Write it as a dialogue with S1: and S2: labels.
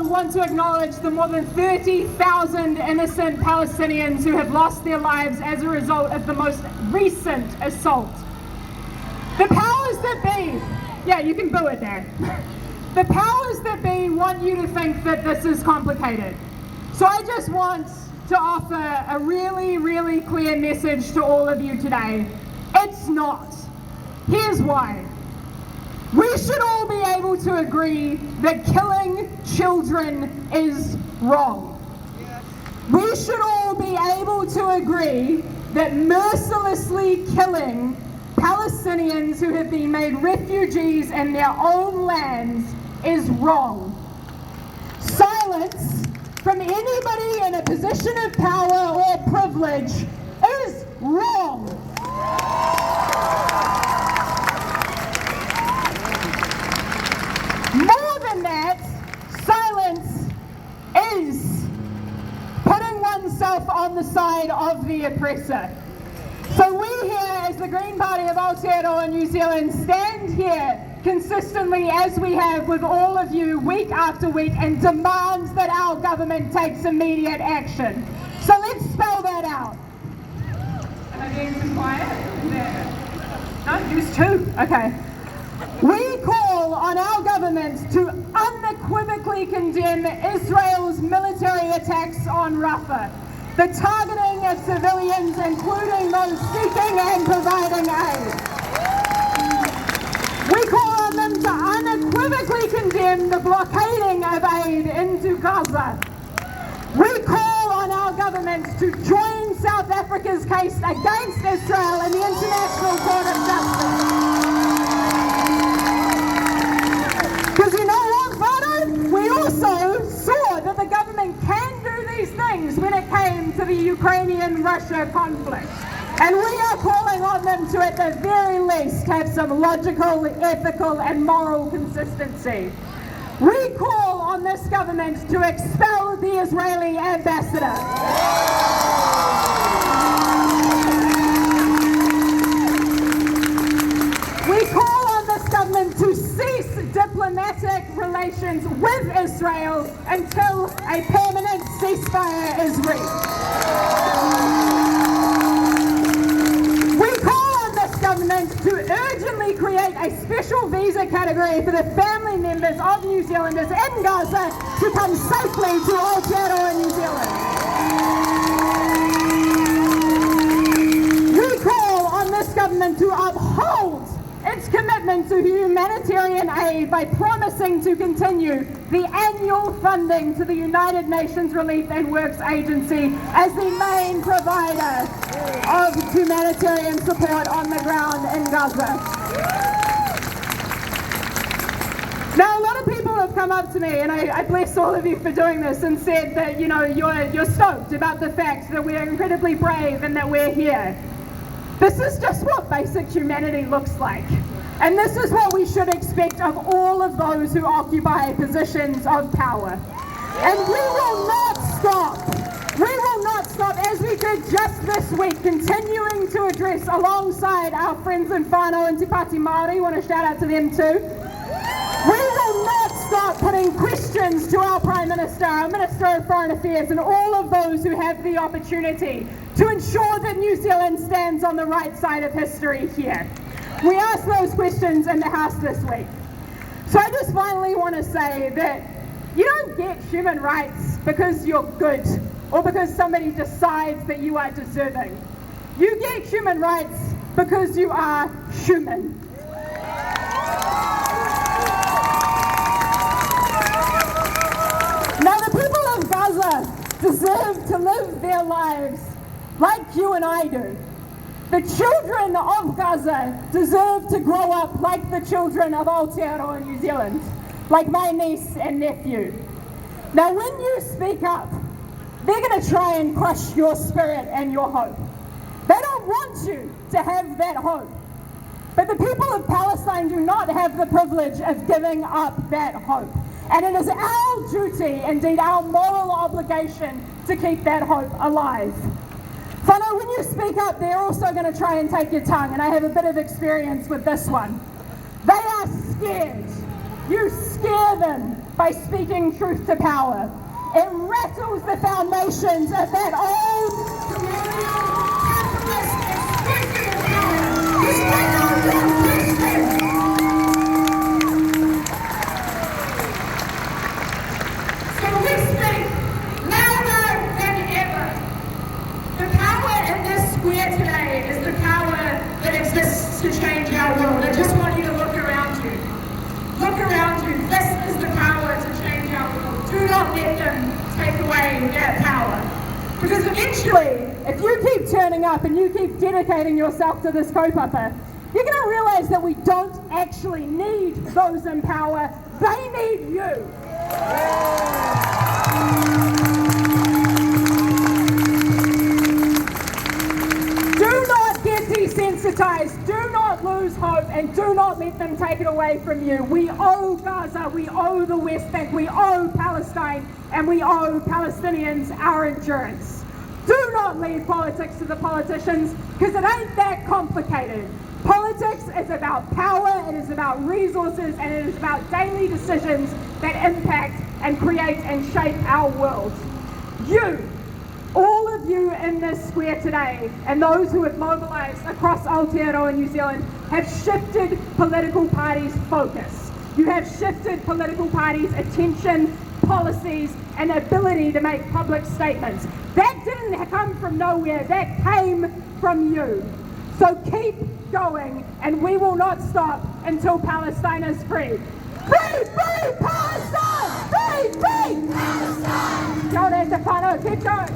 S1: want to acknowledge the more than 30,000 innocent Palestinians who have lost their lives as a result of the most recent assault. The powers that be, yeah, you can boo it there. The powers that be want you to think that this is complicated. So I just want to offer a really, really clear message to all of you today. It's not. Here's why. We should all be able to agree that killing children is wrong. We should all be able to agree that mercilessly killing Palestinians who have been made refugees in their own lands is wrong. Silence from anybody in a position of power or privilege is wrong. More than that, silence is putting oneself on the side of the oppressor. So we here as the Green Party of Aotearoa New Zealand stand here consistently as we have with all of you week after week and demand that our government takes immediate action. So let's spell that out. Am I being too quiet? No, use two. Okay. We call on our government to unequivocally condemn Israel's military attacks on Rafah, the targeting of civilians, including those seeking and providing aid. We call on them to unequivocally condemn the blockading of aid into Gaza. We call on our government to join South Africa's case against Israel in the International Court of Justice. Because you know what, Vado? We also saw that the government can do these things when it came to the Ukrainian-Russia conflict. And we are calling on them to, at the very least, have some logical, ethical, and moral consistency. We call on this government to expel the Israeli ambassador. We call on this government to cease diplomatic relations with Israel until a permanent ceasefire is reached. We call on this government to urgently create a special visa category for the family members of New Zealanders in Gaza to come safely to Aotearoa, New Zealand. We call on this government to uphold its commitment to humanitarian aid by promising to continue the annual funding to the United Nations Relief and Works Agency as the main provider of humanitarian support on the ground in Gaza. Now, a lot of people have come up to me, and I bless all of you for doing this, and said that, you know, you're stoked about the fact that we're incredibly brave and that we're here. This is just what basic humanity looks like. And this is what we should expect of all of those who occupy positions of power. And we will not stop. We will not stop, as we did just this week, continuing to address alongside our friends in whānau and Te Pāti Māori. Want to shout out to them too. We will not stop putting questions to our Prime Minister, our Minister of Foreign Affairs, and all of those who have the opportunity to ensure that New Zealand stands on the right side of history here. We asked those questions in the House this week. So I just finally want to say that you don't get human rights because you're good or because somebody decides that you are deserving. You get human rights because you are human. Now, the people of Gaza deserve to live their lives like you and I do. The children of Gaza deserve to grow up like the children of Aotearoa New Zealand, like my niece and nephew. Now, when you speak up, they're going to try and crush your spirit and your hope. They don't want you to have that hope. But the people of Palestine do not have the privilege of giving up that hope. And it is our duty, indeed our moral obligation, to keep that hope alive. Whānau, when you speak up, they're also going to try and take your tongue, and I have a bit of experience with this one. They are scared. You scare them. by speaking truth to power. It rattles the foundations of that old colonial, capitalist, exploitative power. This So we speak louder than ever. The power in this square today is the power that exists to change our world. I just want you to look around you. Look around you. This is the power to change our world. Do not let them take away that power. Because eventually, if you keep turning up and you keep dedicating yourself to this kaupapa, you're going to realize that we don't actually need those in power. They need you. Do not get desensitized. Do not lose hope, and do not let them take it away from you. We owe Gaza, we owe the West Bank, we owe Palestine, and we owe Palestinians our endurance. Do not leave politics to the politicians, because it ain't that complicated. Politics is about power, it is about resources, and it is about daily decisions that impact and create and shape our world. You, all of you in this square today, and those who have mobilised across Aotearoa New Zealand, have shifted political parties' focus. You have shifted political parties' attention, policies, and ability to make public statements. That didn't come from nowhere, that came from you. So keep going, and we will not stop until Palestine is free. Free, free Palestine! Free, free Palestine! Kia ora te whānau, keep going!